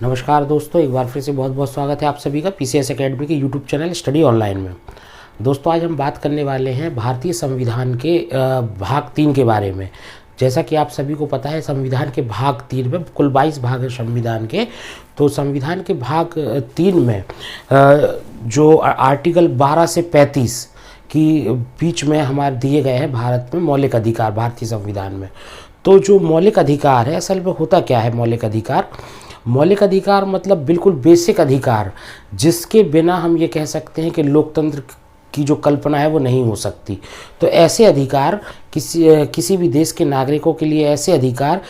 नमस्कार दोस्तों, एक बार फिर से बहुत बहुत स्वागत है आप सभी का पीसीएस एकेडमी के यूट्यूब चैनल स्टडी ऑनलाइन में। दोस्तों, आज हम बात करने वाले हैं भारतीय संविधान के भाग 3 के बारे में। जैसा कि आप सभी को पता है, संविधान के भाग 3 में कुल 22 भाग है संविधान के। तो संविधान के भाग 3 में जो आर्टिकल 12 से 35 की बीच में हमारे दिए गए हैं भारत में मौलिक अधिकार, भारतीय संविधान में। तो जो मौलिक अधिकार है, असल में होता क्या है मौलिक अधिकार? मौलिक अधिकार मतलब बिल्कुल बेसिक अधिकार, जिसके बिना हम ये कह सकते हैं कि लोकतंत्र की जो कल्पना है वो नहीं हो सकती। तो ऐसे अधिकार किसी भी देश के नागरिकों के लिए, ऐसे अधिकार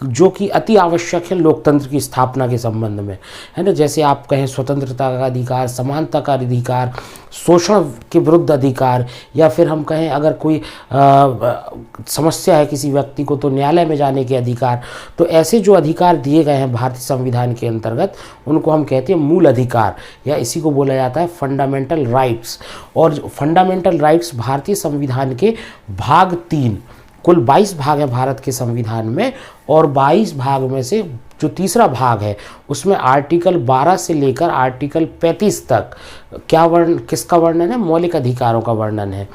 जो कि अति आवश्यक है लोकतंत्र की स्थापना के संबंध में, है ना। जैसे आप कहें स्वतंत्रता का अधिकार, समानता का अधिकार, शोषण के विरुद्ध अधिकार, या फिर हम कहें अगर कोई समस्या है किसी व्यक्ति को तो न्यायालय में जाने के अधिकार। तो ऐसे जो अधिकार दिए गए हैं भारतीय संविधान के अंतर्गत, उनको हम कहते हैं मूल अधिकार, या इसी को बोला जाता है फंडामेंटल राइट्स। और फंडामेंटल राइट्स भारतीय संविधान के भाग 3, कुल 22 भाग है भारत के संविधान में, और 22 भाग में से जो तीसरा भाग है उसमें आर्टिकल 12 से लेकर आर्टिकल 35 तक किसका वर्णन है? मौलिक अधिकारों का वर्णन है।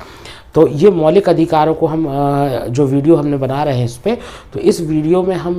तो ये मौलिक अधिकारों को हम जो वीडियो हमने बना रहे हैं इस पर, तो इस वीडियो में हम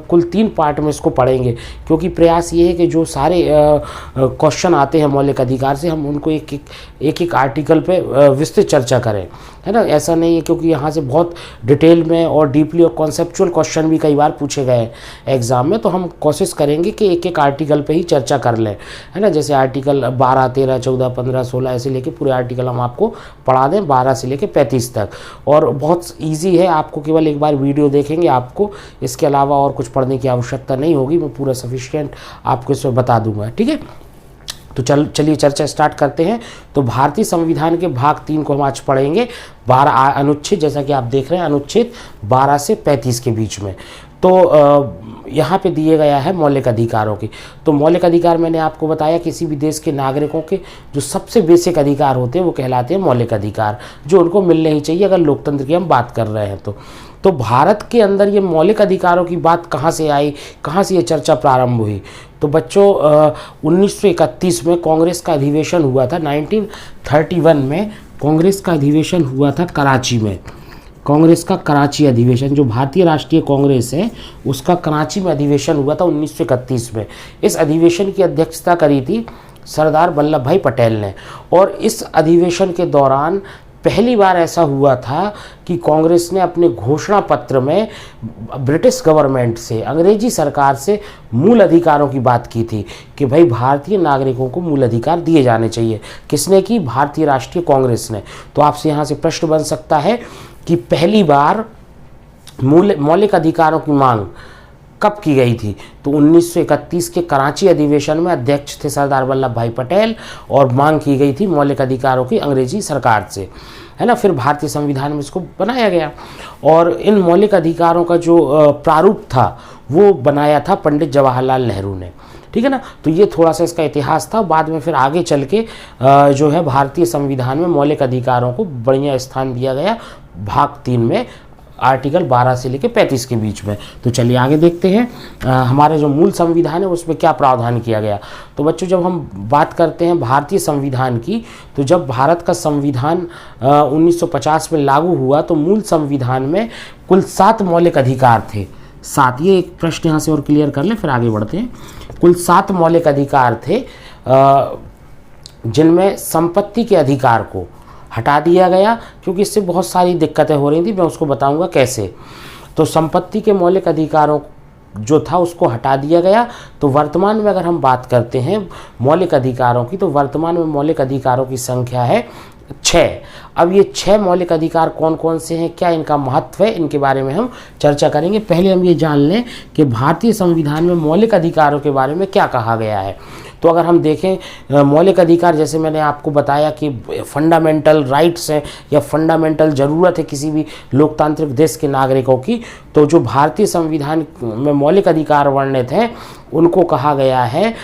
कुल 3 पार्ट में इसको पढ़ेंगे, क्योंकि प्रयास ये है कि जो सारे क्वेश्चन आते हैं मौलिक अधिकार से, हम उनको एक एक आर्टिकल पे विस्तृत चर्चा करें, है ना। ऐसा नहीं है, क्योंकि यहाँ से बहुत डिटेल में और डीपली और कॉन्सेप्चुअल क्वेश्चन भी कई बार पूछे गए एग्जाम में। तो हम कोशिश करेंगे कि एक एक आर्टिकल पे ही चर्चा कर लें, है ना। जैसे आर्टिकल 12, 13, 14, 15, 16 ऐसे लेके पूरे आर्टिकल हम आपको पढ़ा दें, 12 से लेके 35 तक। और बहुत इजी है, आपको केवल एक बार वीडियो देखेंगे, आपको इसके अलावा और कुछ पढ़ने की आवश्यकता नहीं होगी। मैं पूरा सफिशिएंट आपको इसमें बता दूंगा, ठीक है। तो चलिए चर्चा स्टार्ट करते हैं। तो भारतीय संविधान के भाग 3 को हम आज पढ़ेंगे। 12 अनुच्छेद, जैसा कि आप देख रहे हैं, अनुच्छेद 12 से 35 के बीच में। तो यहाँ पे दिए गया है मौलिक अधिकारों की। तो मौलिक अधिकार मैंने आपको बताया, किसी भी देश के नागरिकों के जो सबसे बेसिक अधिकार होते हैं वो कहलाते हैं मौलिक अधिकार, जो उनको मिलने ही चाहिए अगर लोकतंत्र की हम बात कर रहे हैं। तो भारत के अंदर ये मौलिक अधिकारों की बात कहाँ से आई, कहाँ से ये चर्चा प्रारंभ हुई? तो बच्चों, 1931 में कांग्रेस का अधिवेशन हुआ था। 1931 में कांग्रेस का अधिवेशन हुआ था कराची में। कांग्रेस का कराची अधिवेशन, जो भारतीय राष्ट्रीय कांग्रेस है उसका कराची में अधिवेशन हुआ था 1931 में। इस अधिवेशन की अध्यक्षता करी थी सरदार वल्लभ भाई पटेल ने। और इस अधिवेशन के दौरान पहली बार ऐसा हुआ था कि कांग्रेस ने अपने घोषणा पत्र में ब्रिटिश गवर्नमेंट से, अंग्रेजी सरकार से मूल अधिकारों की बात की थी कि भाई भारतीय नागरिकों को मूल अधिकार दिए जाने चाहिए। किसने की? भारतीय राष्ट्रीय कांग्रेस ने। तो आपसे यहाँ से प्रश्न बन सकता है कि पहली बार मौलिक अधिकारों की मांग कब की गई थी? तो 1931 के कराची अधिवेशन में अध्यक्ष थे सरदार वल्लभ भाई पटेल, और मांग की गई थी मौलिक अधिकारों की अंग्रेजी सरकार से, है ना। फिर भारतीय संविधान में इसको बनाया गया, और इन मौलिक अधिकारों का जो प्रारूप था वो बनाया था पंडित जवाहरलाल नेहरू ने, ठीक है ना। तो ये थोड़ा सा इसका इतिहास था। बाद में फिर आगे चल के जो है भारतीय संविधान में मौलिक अधिकारों को बढ़िया स्थान दिया गया भाग 3 में, आर्टिकल 12 से लेकर 35 के बीच में। तो चलिए आगे देखते हैं हमारे जो मूल संविधान है उसमें क्या प्रावधान किया गया। तो बच्चों, जब हम बात करते हैं भारतीय संविधान की, तो जब भारत का संविधान 1950 में लागू हुआ तो मूल संविधान में कुल 7 मौलिक अधिकार थे। 7, ये एक प्रश्न यहाँ से और क्लियर कर लें फिर आगे बढ़ते हैं। कुल 7 मौलिक अधिकार थे, जिनमें संपत्ति के अधिकार को हटा दिया गया, क्योंकि इससे बहुत सारी दिक्कतें हो रही थी। मैं उसको बताऊंगा कैसे। तो संपत्ति के मौलिक अधिकारों जो था उसको हटा दिया गया। तो वर्तमान में अगर हम बात करते हैं मौलिक अधिकारों की, तो वर्तमान में मौलिक अधिकारों की संख्या है 6। अब ये 6 मौलिक अधिकार कौन कौन से हैं, क्या इनका महत्व है, इनके बारे में हम चर्चा करेंगे। पहले हम ये जान लें कि भारतीय संविधान में मौलिक अधिकारों के बारे में क्या कहा गया है। तो अगर हम देखें मौलिक अधिकार, जैसे मैंने आपको बताया कि फंडामेंटल राइट्स है या फंडामेंटल ज़रूरत है किसी भी लोकतांत्रिक देश के नागरिकों की, तो जो भारतीय संविधान में मौलिक अधिकार वर्णित हैं उनको कहा गया है,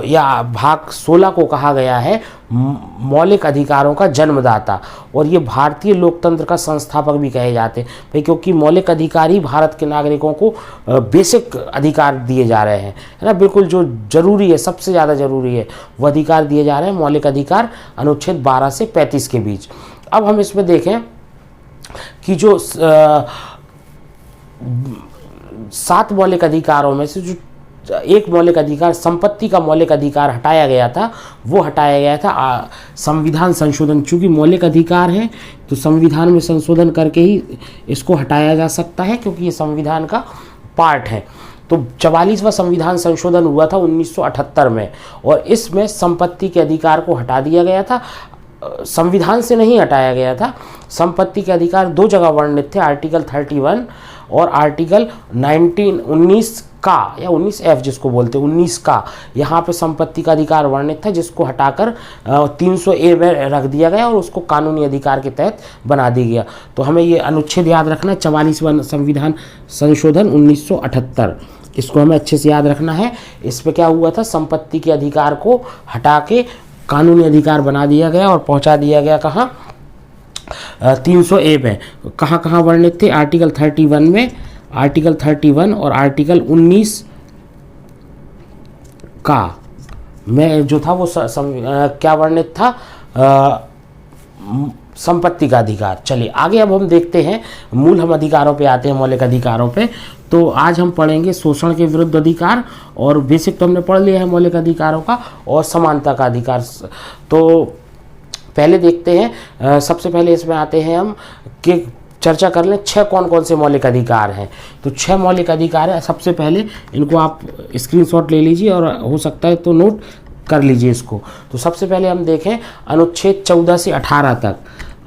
या भाग 16 को कहा गया है मौलिक अधिकारों का जन्मदाता, और ये भारतीय लोकतंत्र का संस्थापक भी कहे जाते हैं भाई, क्योंकि मौलिक अधिकार ही भारत के नागरिकों को बेसिक अधिकार दिए जा रहे हैं, है ना, बिल्कुल जो जरूरी है, सबसे ज़्यादा जरूरी है वो अधिकार दिए जा रहे हैं, मौलिक अधिकार अनुच्छेद 12 से 35 के बीच। अब हम इसमें देखें कि जो 7 मौलिक अधिकारों में से जो एक मौलिक अधिकार, संपत्ति का मौलिक अधिकार हटाया गया था, वो हटाया गया था संविधान संशोधन। चूंकि मौलिक अधिकार है तो संविधान में संशोधन करके ही इसको हटाया जा सकता है, क्योंकि ये संविधान का पार्ट है। तो 44वां संविधान संशोधन हुआ था 1978 में, और इसमें संपत्ति के अधिकार को हटा दिया गया था, संविधान से नहीं हटाया गया था। संपत्ति के अधिकार 2 जगह वर्णित थे, आर्टिकल 31 और आर्टिकल 19 का या 19F जिसको बोलते हैं, 19 का, यहाँ पे संपत्ति का अधिकार वर्णित था, जिसको हटाकर 300A में रख दिया गया और उसको कानूनी अधिकार के तहत बना दिया गया। तो हमें ये अनुच्छेद याद रखना है, 44वां संविधान संशोधन 1978, इसको हमें अच्छे से याद रखना है। इस पर क्या हुआ था, संपत्ति के अधिकार को हटा के कानूनी अधिकार बना दिया गया और पहुंचा दिया गया कहाँ, 300A में। कहाँ कहाँ वर्णित थे, आर्टिकल 31 में, आर्टिकल 31 और आर्टिकल 19 का में जो था वो क्या वर्णित था, संपत्ति का अधिकार। चलिए आगे अब हम देखते हैं, मूल हम अधिकारों पे आते हैं, मौलिक अधिकारों पे। तो आज हम पढ़ेंगे शोषण के विरुद्ध अधिकार, और बेसिक तो हमने पढ़ लिया है मौलिक अधिकारों का, और समानता का अधिकार। तो पहले देखते हैं, सबसे पहले इसमें आते हैं हम कि चर्चा कर लें 6 कौन कौन से मौलिक अधिकार हैं। तो 6 मौलिक अधिकार है। सबसे पहले इनको आप स्क्रीनशॉट ले लीजिए और हो सकता है तो नोट कर लीजिए इसको। तो सबसे पहले हम देखें अनुच्छेद 14 से 18 तक।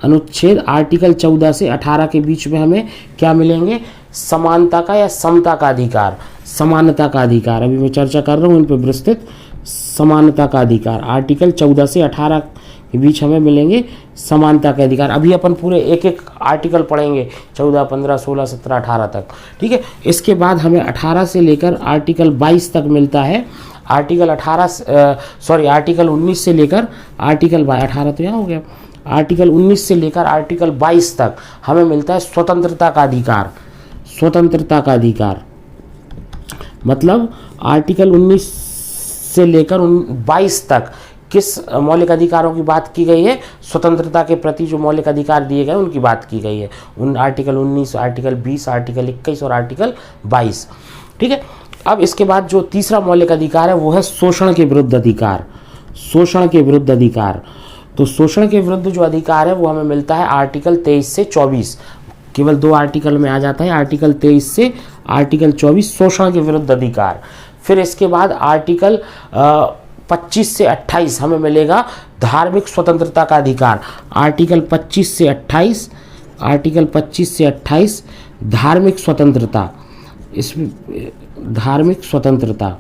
अनुच्छेद आर्टिकल 14 से 18 के बीच में हमें क्या मिलेंगे, समानता का या समता का अधिकार, समानता का अधिकार। अभी मैं चर्चा कर रहा हूँ इन पर विस्तृत। समानता का अधिकार आर्टिकल 14 से 18 के बीच हमें मिलेंगे समानता के अधिकार। अभी अपन पूरे एक एक आर्टिकल पढ़ेंगे, 14, 15, 16, 17, 18 तक, ठीक है। इसके बाद हमें 18 से लेकर आर्टिकल 22 तक मिलता है। आर्टिकल 19 से लेकर आर्टिकल 18 तो यहाँ हो गया, आर्टिकल 19 से लेकर आर्टिकल 22 तक हमें मिलता है स्वतंत्रता का अधिकार। स्वतंत्रता का अधिकार मतलब आर्टिकल 19 से लेकर 22 तक किस मौलिक अधिकारों की बात की गई है, स्वतंत्रता के प्रति जो मौलिक अधिकार दिए गए उनकी बात की गई है। उन आर्टिकल 19, आर्टिकल 20, आर्टिकल 21 और आर्टिकल 22, ठीक है। अब इसके बाद जो तीसरा मौलिक अधिकार है वो है शोषण के विरुद्ध अधिकार। शोषण के विरुद्ध अधिकार, तो शोषण के विरुद्ध जो अधिकार है वो हमें मिलता है आर्टिकल 23 से 24। केवल 2 आर्टिकल में आ जाता है, आर्टिकल 23 से आर्टिकल 24 शोषण के विरुद्ध अधिकार। फिर इसके बाद आर्टिकल 25 से 28 हमें मिलेगा धार्मिक स्वतंत्रता का अधिकार। आर्टिकल 25 से 28, आर्टिकल 25 से 28 धार्मिक स्वतंत्रता, इसमें धार्मिक स्वतंत्रता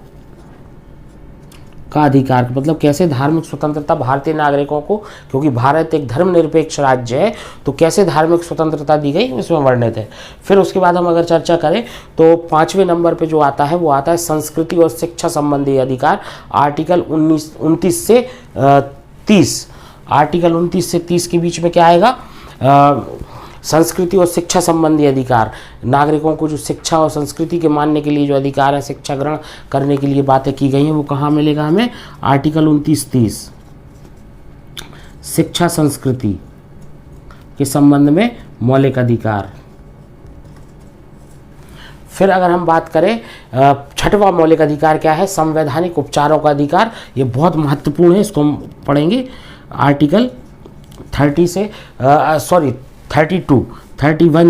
का अधिकार मतलब कैसे धार्मिक स्वतंत्रता भारतीय नागरिकों को, क्योंकि भारत एक धर्मनिरपेक्ष राज्य है, तो कैसे धार्मिक स्वतंत्रता दी गई इसमें वर्णित है। फिर उसके बाद हम अगर चर्चा करें तो 5वें नंबर पे जो आता है वो आता है संस्कृति और शिक्षा संबंधी अधिकार। आर्टिकल 29 से 30, आर्टिकल 29 से 30 के बीच में क्या आएगा, संस्कृति और शिक्षा संबंधी अधिकार। नागरिकों को जो शिक्षा और संस्कृति के मानने के लिए जो अधिकार है, शिक्षा ग्रहण करने के लिए बातें की गई हैं, वो कहाँ मिलेगा हमें, आर्टिकल 29-30 शिक्षा संस्कृति के संबंध में मौलिक अधिकार। फिर अगर हम बात करें 6वां मौलिक अधिकार क्या है, संवैधानिक उपचारों का अधिकार। ये बहुत महत्वपूर्ण है, इसको हम पढ़ेंगे। आर्टिकल 31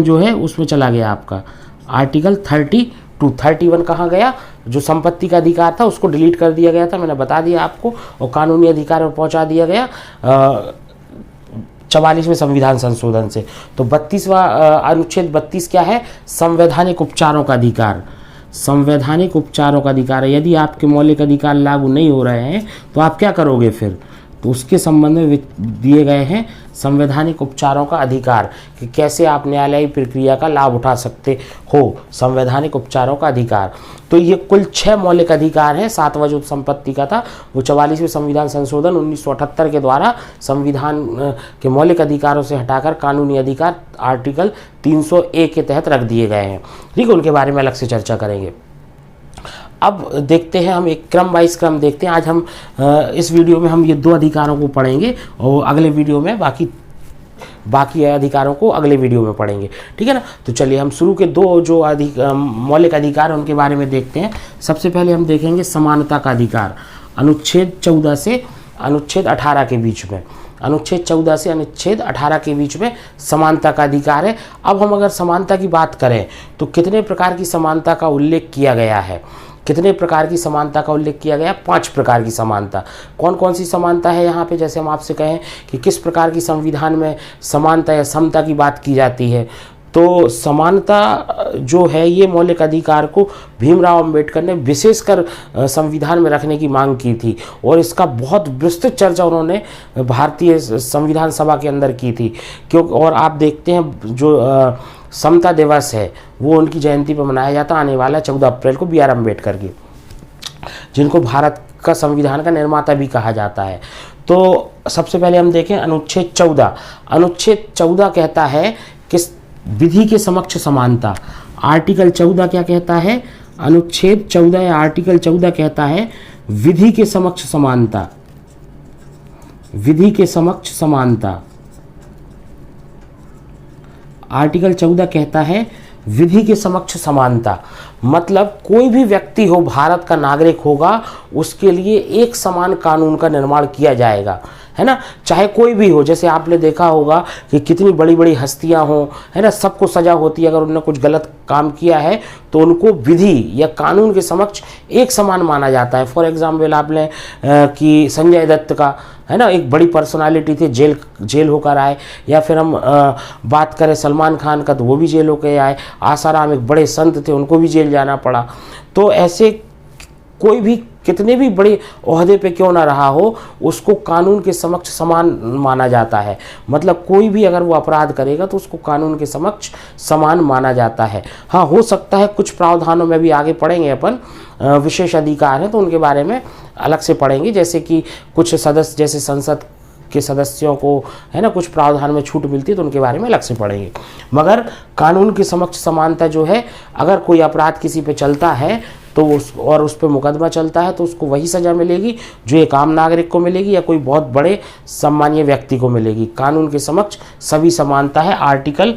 जो है उसमें चला गया आपका आर्टिकल 31 कहाँ गया, जो संपत्ति का अधिकार था उसको डिलीट कर दिया गया था, मैंने बता दिया आपको, और कानूनी अधिकार में पहुंचा दिया गया 44वें संविधान संशोधन से। तो 32वां अनुच्छेद 32 क्या है, संवैधानिक उपचारों का अधिकार। संवैधानिक उपचारों का अधिकार है, यदि आपके मौलिक अधिकार लागू नहीं हो रहे हैं तो आप क्या करोगे फिर, तो उसके संबंध में दिए गए हैं संवैधानिक उपचारों का अधिकार, कि कैसे आप न्यायालयीय प्रक्रिया का लाभ उठा सकते हो, संवैधानिक उपचारों का अधिकार। तो ये कुल 6 मौलिक अधिकार हैं। 7वां जो संपत्ति का था वो 44वें संविधान संशोधन 1978 के द्वारा संविधान के मौलिक अधिकारों से हटाकर कानूनी अधिकार आर्टिकल 301 के तहत रख दिए गए हैं। ठीक है, उनके बारे में अलग से चर्चा करेंगे। अब देखते हैं, हम एक क्रम वाइज क्रम देखते हैं। आज हम इस वीडियो में हम ये 2 अधिकारों को पढ़ेंगे और अगले वीडियो में बाकी अधिकारों को अगले वीडियो में पढ़ेंगे। ठीक है ना। तो चलिए हम शुरू के 2 जो मौलिक अधिकार उनके बारे में देखते हैं। सबसे पहले हम देखेंगे समानता का अधिकार, अनुच्छेद 14 से अनुच्छेद 18 के बीच में। अनुच्छेद 14 से अनुच्छेद 18 के बीच में समानता का अधिकार है। अब हम अगर समानता की बात करें तो कितने प्रकार की समानता का उल्लेख किया गया है? कितने प्रकार की समानता का उल्लेख किया गया? 5 प्रकार की समानता। कौन कौन सी समानता है यहाँ पे? जैसे हम आपसे कहें कि किस प्रकार की संविधान में समानता या समता की बात की जाती है, तो समानता जो है ये मौलिक अधिकार को भीमराव अंबेडकर ने विशेषकर संविधान में रखने की मांग की थी और इसका बहुत विस्तृत चर्चा उन्होंने भारतीय संविधान सभा के अंदर की थी। क्योंकि और आप देखते हैं जो समता दिवस है वो उनकी जयंती पर मनाया जाता है, आने वाला 14 अप्रैल को BR अम्बेडकर की, जिनको भारत का संविधान का निर्माता भी कहा जाता है। तो सबसे पहले हम देखें अनुच्छेद 14। अनुच्छेद 14 कहता है कि विधि के समक्ष समानता। आर्टिकल 14 क्या कहता है? अनुच्छेद 14 या आर्टिकल 14 कहता है विधि के समक्ष समानता। विधि के समक्ष समानता। आर्टिकल 14 कहता है विधि के समक्ष समानता, मतलब कोई भी व्यक्ति हो, भारत का नागरिक होगा, उसके लिए एक समान कानून का निर्माण किया जाएगा, है ना। चाहे कोई भी हो, जैसे आपने देखा होगा कि कितनी बड़ी बड़ी हस्तियां हों, है ना, सबको सजा होती है। अगर उन्होंने कुछ गलत काम किया है तो उनको विधि या कानून के समक्ष एक समान माना जाता है। फॉर एग्जाम्पल आपने कि संजय दत्त का, है ना, एक बड़ी पर्सनालिटी थे, जेल होकर आए। या फिर हम बात करें सलमान खान का, तो वो भी जेल होकर आए। आसाराम एक बड़े संत थे, उनको भी जेल जाना पड़ा। तो ऐसे कोई भी कितने भी बड़े ओहदे पे क्यों ना रहा हो, उसको कानून के समक्ष समान माना जाता है। मतलब कोई भी अगर वो अपराध करेगा तो उसको कानून के समक्ष समान माना जाता है। हाँ, हो सकता है कुछ प्रावधानों में भी आगे पढ़ेंगे अपन, विशेष अधिकार हैं तो उनके बारे में अलग से पढ़ेंगे। जैसे कि कुछ सदस्य, जैसे संसद के सदस्यों को, है ना, कुछ प्रावधान में छूट मिलती है तो उनके बारे में अलग से पढ़ेंगे। मगर कानून के समक्ष समानता जो है, अगर कोई अपराध किसी पे चलता है तो उस पर मुकदमा चलता है तो उसको वही सज़ा मिलेगी जो एक आम नागरिक को मिलेगी या कोई बहुत बड़े सम्मानीय व्यक्ति को मिलेगी। कानून के समक्ष सभी समानता है। आर्टिकल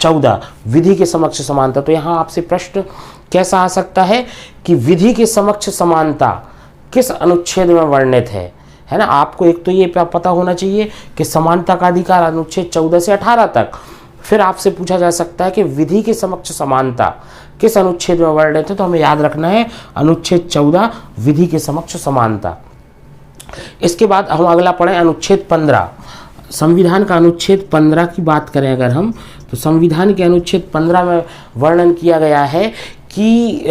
14 विधि के समक्ष समानता। तो यहाँ आपसे प्रश्न कैसा आ सकता है कि विधि के समक्ष समानता किस अनुच्छेद में वर्णित है ना। आपको एक तो ये पता होना चाहिए कि समानता का अधिकार अनुच्छेद 14 से 18 तक। फिर आपसे पूछा जा सकता है कि विधि के समक्ष समानता किस अनुच्छेद में वर्णित है, तो हमें याद रखना है अनुच्छेद 14 विधि के समक्ष समानता। इसके बाद हम अगला पढ़ें अनुच्छेद 15। संविधान का अनुच्छेद 15 की बात करें अगर हम, तो संविधान के अनुच्छेद 15 में वर्णन किया गया है कि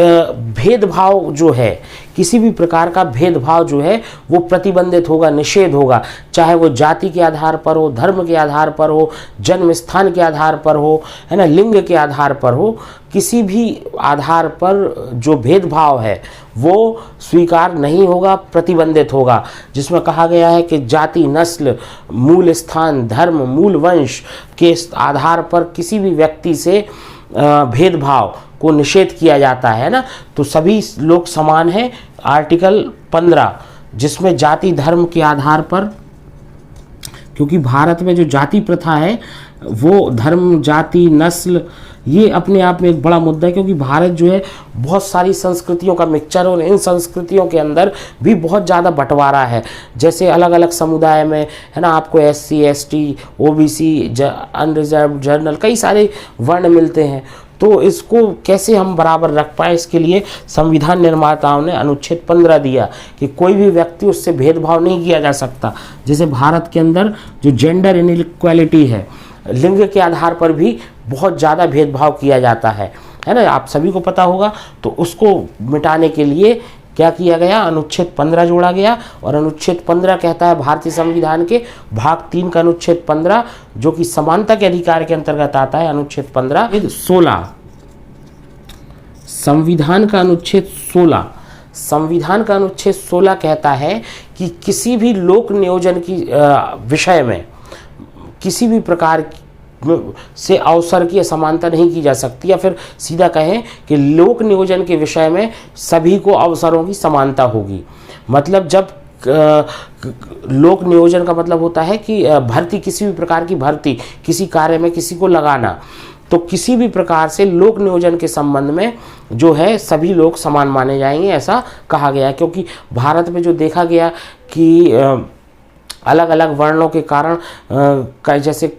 भेदभाव जो है, किसी भी प्रकार का भेदभाव जो है वो प्रतिबंधित होगा, निषेध होगा। चाहे वो जाति के आधार पर हो, धर्म के आधार पर हो, जन्म स्थान के आधार पर हो, है ना, लिंग के आधार पर हो, किसी भी आधार पर जो भेदभाव है वो स्वीकार नहीं होगा, प्रतिबंधित होगा। जिसमें कहा गया है कि जाति, नस्ल, मूल स्थान, धर्म, मूल वंश के आधार पर किसी भी व्यक्ति से भेदभाव को निषेध किया जाता है ना। तो सभी लोग समान हैं। आर्टिकल 15 जिसमें जाति धर्म के आधार पर, क्योंकि भारत में जो जाति प्रथा है वो धर्म, जाति, नस्ल, ये अपने आप में एक बड़ा मुद्दा है। क्योंकि भारत जो है बहुत सारी संस्कृतियों का मिक्सचर है और इन संस्कृतियों के अंदर भी बहुत ज़्यादा बंटवारा है। जैसे अलग अलग समुदाय में, है ना, आपको SC, ST, OBC, unreserved, general, कई सारे वर्ण मिलते हैं। तो इसको कैसे हम बराबर रख पाए, इसके लिए संविधान निर्माताओं ने अनुच्छेद 15 दिया कि कोई भी व्यक्ति उससे भेदभाव नहीं किया जा सकता। जैसे भारत के अंदर जो जेंडर इनइक्वालिटी है, लिंग के आधार पर भी बहुत ज़्यादा भेदभाव किया जाता है ना, आप सभी को पता होगा। तो उसको मिटाने के लिए क्या किया गया, अनुच्छेद 15 जोड़ा गया। और अनुच्छेद 15 कहता है भारतीय संविधान के भाग 3 का अनुच्छेद 15 जो कि समानता के अधिकार के अंतर्गत आता है। अनुच्छेद 15 16 संविधान का अनुच्छेद 16 संविधान का अनुच्छेद 16 कहता है कि किसी भी लोक नियोजन की विषय में किसी भी प्रकार से अवसर की असमानता नहीं की जा सकती, या फिर सीधा कहें कि लोक नियोजन के विषय में सभी को अवसरों की समानता होगी। मतलब जब लोक नियोजन का मतलब होता है कि भर्ती, किसी भी प्रकार की भर्ती, किसी कार्य में किसी को लगाना, तो किसी भी प्रकार से लोक नियोजन के संबंध में जो है सभी लोग समान माने जाएंगे, ऐसा कहा गया। क्योंकि भारत में जो देखा गया कि अलग अलग वर्णों के कारण जैसे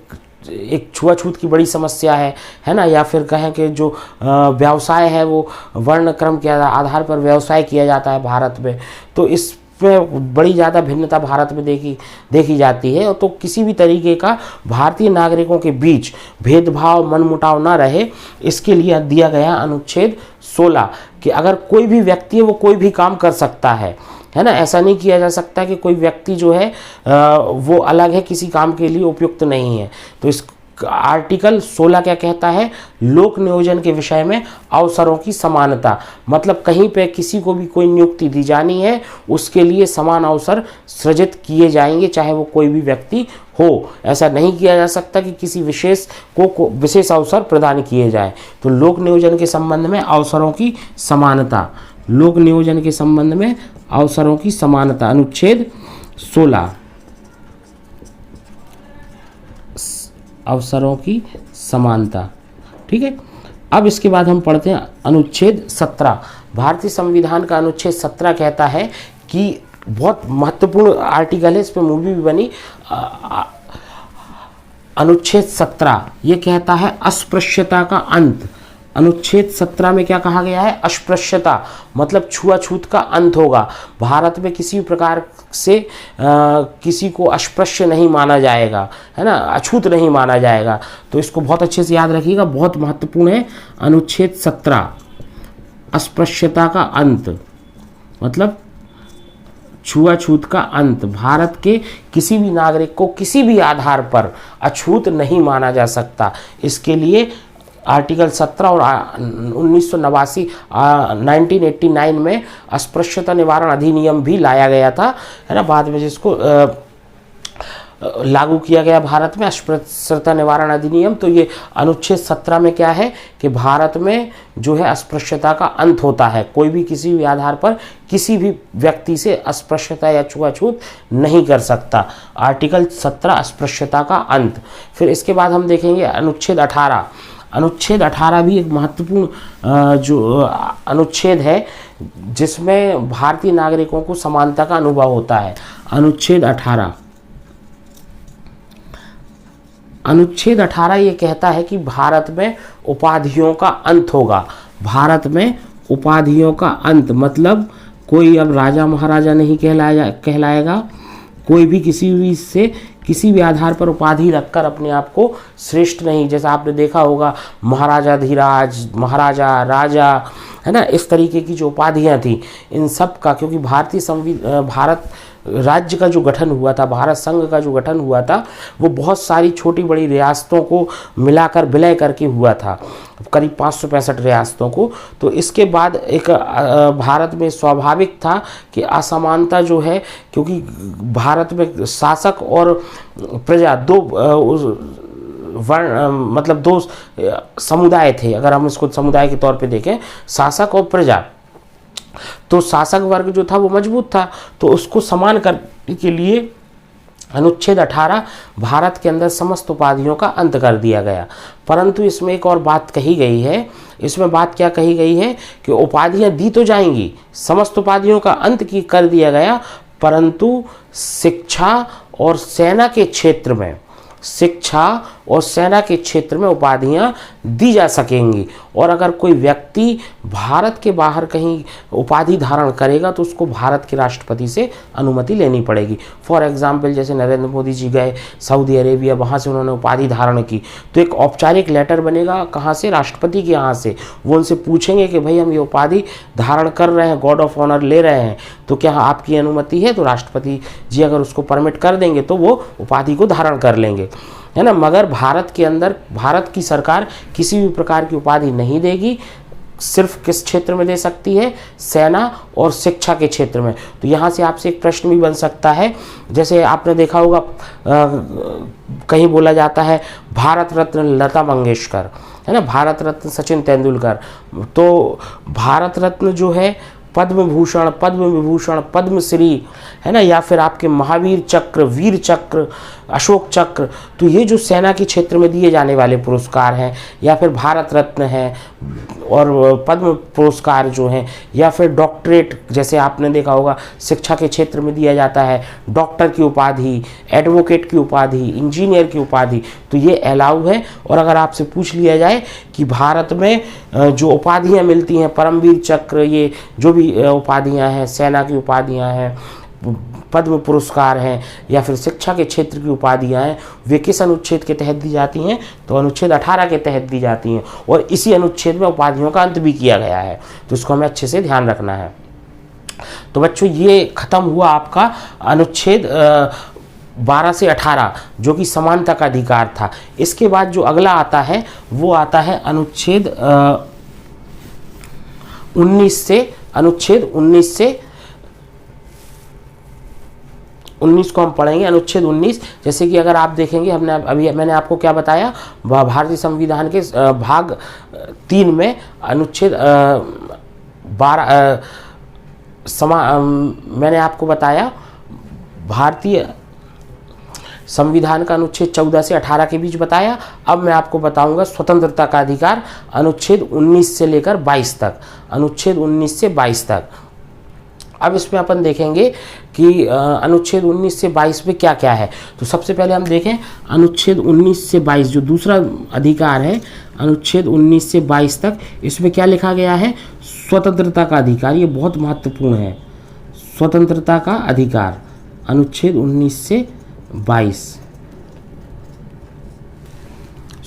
एक छुआछूत की बड़ी समस्या है ना, या फिर कहें कि जो व्यवसाय है वो वर्ण क्रम के आधार पर व्यवसाय किया जाता है भारत में, तो इस पे बड़ी ज़्यादा भिन्नता भारत में देखी जाती है। तो किसी भी तरीके का भारतीय नागरिकों के बीच भेदभाव, मनमुटाव ना रहे, इसके लिए दिया गया अनुच्छेद 16 कि अगर कोई भी व्यक्ति है वो कोई भी काम कर सकता है ना। ऐसा नहीं किया जा सकता कि कोई व्यक्ति जो है वो अलग है, किसी काम के लिए उपयुक्त नहीं है। तो इस आर्टिकल 16 क्या कहता है, लोक नियोजन के विषय में अवसरों की समानता। मतलब कहीं पे किसी को भी कोई नियुक्ति दी जानी है, उसके लिए समान अवसर सृजित किए जाएंगे, चाहे वो कोई भी व्यक्ति हो। ऐसा नहीं किया जा सकता कि किसी विशेष को विशेष अवसर प्रदान किए जाए। तो लोक नियोजन के संबंध में अवसरों की समानता, लोक नियोजन के संबंध में अवसरों की समानता, अनुच्छेद 16 अवसरों की समानता। ठीक है, अब इसके बाद हम पढ़ते हैं अनुच्छेद 17। भारतीय संविधान का अनुच्छेद 17 कहता है कि बहुत महत्वपूर्ण आर्टिकल है, इस पर मूवी भी बनी। अनुच्छेद 17 ये कहता है अस्पृश्यता का अंत। अनुच्छेद 17 में क्या कहा गया है, अस्पृश्यता मतलब छुआछूत का अंत होगा। भारत में किसी प्रकार से किसी को अस्पृश्य नहीं माना जाएगा, है ना, अछूत नहीं माना जाएगा। तो इसको बहुत अच्छे से याद रखिएगा, बहुत महत्वपूर्ण है। अनुच्छेद 17 अस्पृश्यता का अंत मतलब छुआछूत का अंत। भारत के किसी भी नागरिक को किसी भी आधार पर अछूत नहीं माना जा सकता। इसके लिए आर्टिकल 17 और 1989 में अस्पृश्यता निवारण अधिनियम भी लाया गया था, है ना, बाद में जिसको लागू किया गया भारत में अस्पृश्यता निवारण अधिनियम। तो ये अनुच्छेद 17 में क्या है कि भारत में जो है अस्पृश्यता का अंत होता है। कोई भी किसी भी आधार पर किसी भी व्यक्ति से अस्पृश्यता या छुआछूत नहीं कर सकता। आर्टिकल 17 अस्पृश्यता का अंत। फिर इसके बाद हम देखेंगे अनुच्छेद 18। अनुच्छेद 18 भी एक महत्वपूर्ण जो अनुच्छेद है जिसमें भारतीय नागरिकों को समानता का अनुभव होता है। अनुच्छेद 18 ये कहता है कि भारत में उपाधियों का अंत होगा। भारत में उपाधियों का अंत मतलब कोई अब राजा महाराजा नहीं कहलाएगा। कोई भी किसी भी आधार पर उपाधि रखकर अपने आप को श्रेष्ठ नहीं, जैसा आपने देखा होगा महाराजा धीराज, महाराजा, राजा, है ना, इस तरीके की जो उपाधियां थी, इन सब का, क्योंकि भारत राज्य का जो गठन हुआ था, भारत संघ का जो गठन हुआ था, वो बहुत सारी छोटी बड़ी रियासतों को मिलाकर विलय करके हुआ था, करीब 565 रियासतों को। तो इसके बाद एक भारत में स्वाभाविक था कि असमानता जो है, क्योंकि भारत में शासक और प्रजा दो मतलब दो समुदाय थे। अगर हम इसको समुदाय के तौर पे देखें, शासक और प्रजा, तो शासक वर्ग जो था वो मजबूत था, तो उसको समान करने के लिए अनुच्छेद 18 भारत के अंदर समस्त उपाधियों का अंत कर दिया गया। परंतु इसमें एक और बात कही गई है। इसमें बात क्या कही गई है कि उपाधियां दी तो जाएंगी, समस्त उपाधियों का अंत कर दिया गया, परंतु शिक्षा और सेना के क्षेत्र में, शिक्षा और सेना के क्षेत्र में उपाधियां दी जा सकेंगी। और अगर कोई व्यक्ति भारत के बाहर कहीं उपाधि धारण करेगा तो उसको भारत के राष्ट्रपति से अनुमति लेनी पड़ेगी। फॉर एग्जाम्पल जैसे नरेंद्र मोदी जी गए सऊदी अरेबिया, वहाँ से उन्होंने उपाधि धारण की, तो एक औपचारिक लेटर बनेगा कहाँ से, राष्ट्रपति के यहाँ से। वो उनसे पूछेंगे कि भाई हम ये उपाधि धारण कर रहे हैं, गॉड ऑफ ऑनर ले रहे हैं, तो क्या आपकी अनुमति है? तो राष्ट्रपति जी अगर उसको परमिट कर देंगे तो वो उपाधि को धारण कर लेंगे, है ना। मगर भारत के अंदर भारत की सरकार किसी भी प्रकार की उपाधि नहीं देगी। सिर्फ किस क्षेत्र में दे सकती है? सेना और शिक्षा के क्षेत्र में। तो यहाँ से आपसे एक प्रश्न भी बन सकता है, जैसे आपने देखा होगा कहीं बोला जाता है भारत रत्न लता मंगेशकर, है ना, भारत रत्न सचिन तेंदुलकर। तो भारत रत्न जो है पद्म भूषण, पद्म विभूषण, पद्मश्री, है ना, या फिर आपके महावीर चक्र, वीर चक्र, अशोक चक्र, तो ये जो सेना के क्षेत्र में दिए जाने वाले पुरस्कार हैं, या फिर भारत रत्न है और पद्म पुरस्कार जो हैं, या फिर डॉक्टरेट, जैसे आपने देखा होगा शिक्षा के क्षेत्र में दिया जाता है डॉक्टर की उपाधि, एडवोकेट की उपाधि, इंजीनियर की उपाधि, तो ये अलाउ है। और अगर आपसे पूछ लिया जाए कि भारत में जो उपाधियां मिलती हैं, परमवीर चक्र, ये जो भी उपाधियां हैं, सेना की उपाधियां हैं, पद्म पुरस्कार हैं, या फिर शिक्षा के क्षेत्र की उपाधियां हैं, वे किस अनुच्छेद के तहत दी जाती हैं? तो अनुच्छेद 18 के तहत दी जाती हैं। और इसी अनुच्छेद में उपाधियों का अंत भी किया गया है, तो इसको हमें अच्छे से ध्यान रखना है। तो बच्चों ये खत्म हुआ आपका अनुच्छेद 12 से 18 जो कि समानता का अधिकार था। इसके बाद जो अगला आता है वो आता है अनुच्छेद 19 से 19 को हम पढ़ेंगे। अनुच्छेद 19, जैसे कि अगर आप देखेंगे, मैंने आपको क्या बताया, भारतीय संविधान के भाग 3 में अनुच्छेद 12 मैंने आपको बताया भारतीय संविधान का अनुच्छेद 14 से 18 के बीच बताया। अब मैं आपको बताऊंगा स्वतंत्रता का अधिकार अनुच्छेद 19 से लेकर 22 तक, अनुच्छेद 19 से 22 तक। अब इसमें अपन देखेंगे कि अनुच्छेद 19 से 22 में क्या क्या है। तो सबसे पहले हम देखें अनुच्छेद 19 से 22 जो दूसरा अधिकार है, अनुच्छेद 19 से 22 तक, इसमें क्या लिखा गया है? स्वतंत्रता का अधिकार। ये बहुत महत्वपूर्ण है, स्वतंत्रता का अधिकार, अनुच्छेद 19 से 22,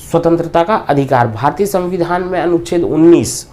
स्वतंत्रता का अधिकार। भारतीय संविधान में अनुच्छेद 19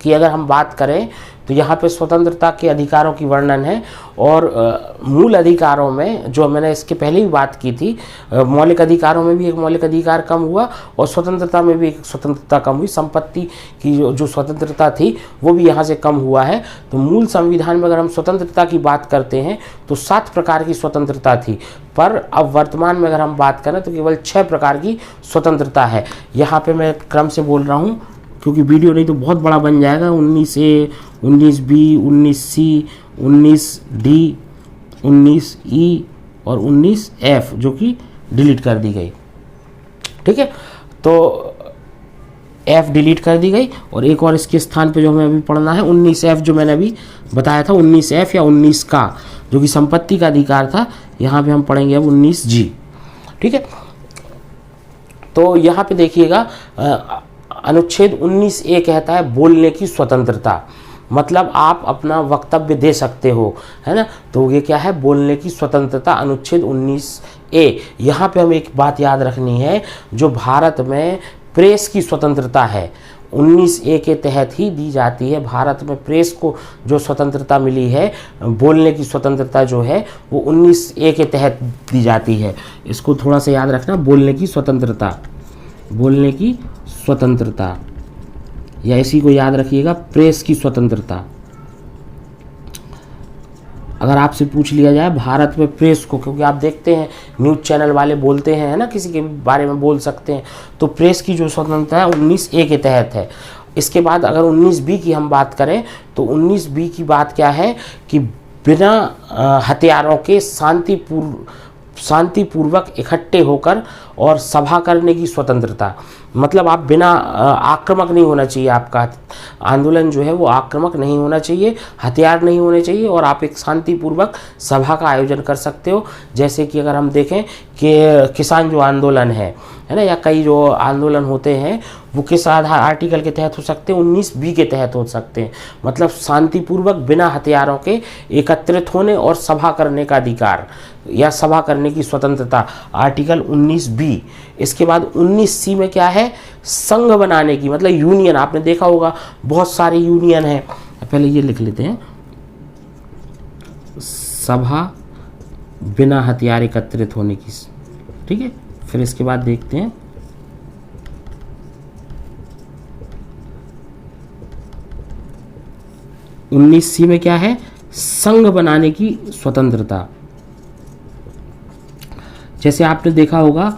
की अगर हम बात करें तो यहाँ पे स्वतंत्रता के अधिकारों की वर्णन है। और मूल अधिकारों में जो मैंने इसके पहले भी बात की थी, मौलिक अधिकारों में भी एक मौलिक अधिकार कम हुआ और स्वतंत्रता में भी एक स्वतंत्रता कम हुई। संपत्ति की जो स्वतंत्रता थी वो भी यहाँ से कम हुआ है। तो मूल संविधान में अगर हम स्वतंत्रता की बात करते हैं तो 7 प्रकार की स्वतंत्रता थी, पर अब वर्तमान में अगर हम बात करें तो केवल 6 प्रकार की स्वतंत्रता है। यहाँ पे मैं क्रम से बोल रहा हूँ क्योंकि वीडियो नहीं तो बहुत बड़ा बन जाएगा। 19A, 19B, 19C, 19D, 19E और 19F जो कि डिलीट कर दी गई। ठीक है, तो F डिलीट कर दी गई और एक और इसके स्थान पे जो हमें अभी पढ़ना है 19F जो मैंने अभी बताया था, 19F या 19 का जो कि संपत्ति का अधिकार था, यहाँ पे हम पढ़ेंगे अब 19G। ठीक है, तो यहाँ पे देखिएगा अनुच्छेद 19A कहता है बोलने की स्वतंत्रता, मतलब आप अपना वक्तव्य दे सकते हो, है ना। तो ये क्या है? बोलने की स्वतंत्रता, अनुच्छेद 19A। यहाँ पे हमें एक बात याद रखनी है, जो भारत में प्रेस की स्वतंत्रता है 19A के तहत ही दी जाती है। भारत में प्रेस को जो स्वतंत्रता मिली है, बोलने की स्वतंत्रता जो है वो 19A के तहत दी जाती है। इसको थोड़ा सा याद रखना, बोलने की स्वतंत्रता, बोलने की स्वतंत्रता, या इसी को याद रखिएगा प्रेस की स्वतंत्रता। अगर आपसे पूछ लिया जाए भारत में प्रेस को, क्योंकि आप देखते हैं न्यूज़ चैनल वाले बोलते हैं, है ना, किसी के बारे में बोल सकते हैं, तो प्रेस की जो स्वतंत्रता है 19A के तहत है। इसके बाद अगर 19B की हम बात करें तो 19B की बात क्या है कि बिना हथियारों के शांतिपूर्वक इकट्ठे होकर और सभा करने की स्वतंत्रता, मतलब आप बिना आक्रामक नहीं होना चाहिए, आपका आंदोलन जो है वो आक्रामक नहीं होना चाहिए, हथियार नहीं होने चाहिए, और आप एक शांतिपूर्वक सभा का आयोजन कर सकते हो। जैसे कि अगर हम देखें कि किसान जो आंदोलन है ना, या कई जो आंदोलन होते हैं वो किस आधार आर्टिकल के तहत हो सकते हैं, 19B के तहत हो सकते हैं, मतलब शांतिपूर्वक बिना हथियारों के एकत्रित होने और सभा करने का अधिकार या सभा करने की स्वतंत्रता, आर्टिकल 19B। इसके बाद 19C में क्या है, संघ बनाने की, मतलब यूनियन, आपने देखा होगा बहुत सारे यूनियन हैं, पहले ये लिख लेते हैं, सभा बिना हथियार एकत्रित होने की, ठीक है। फिर इसके बाद देखते हैं 19C में क्या है, संघ बनाने की स्वतंत्रता। जैसे आपने देखा होगा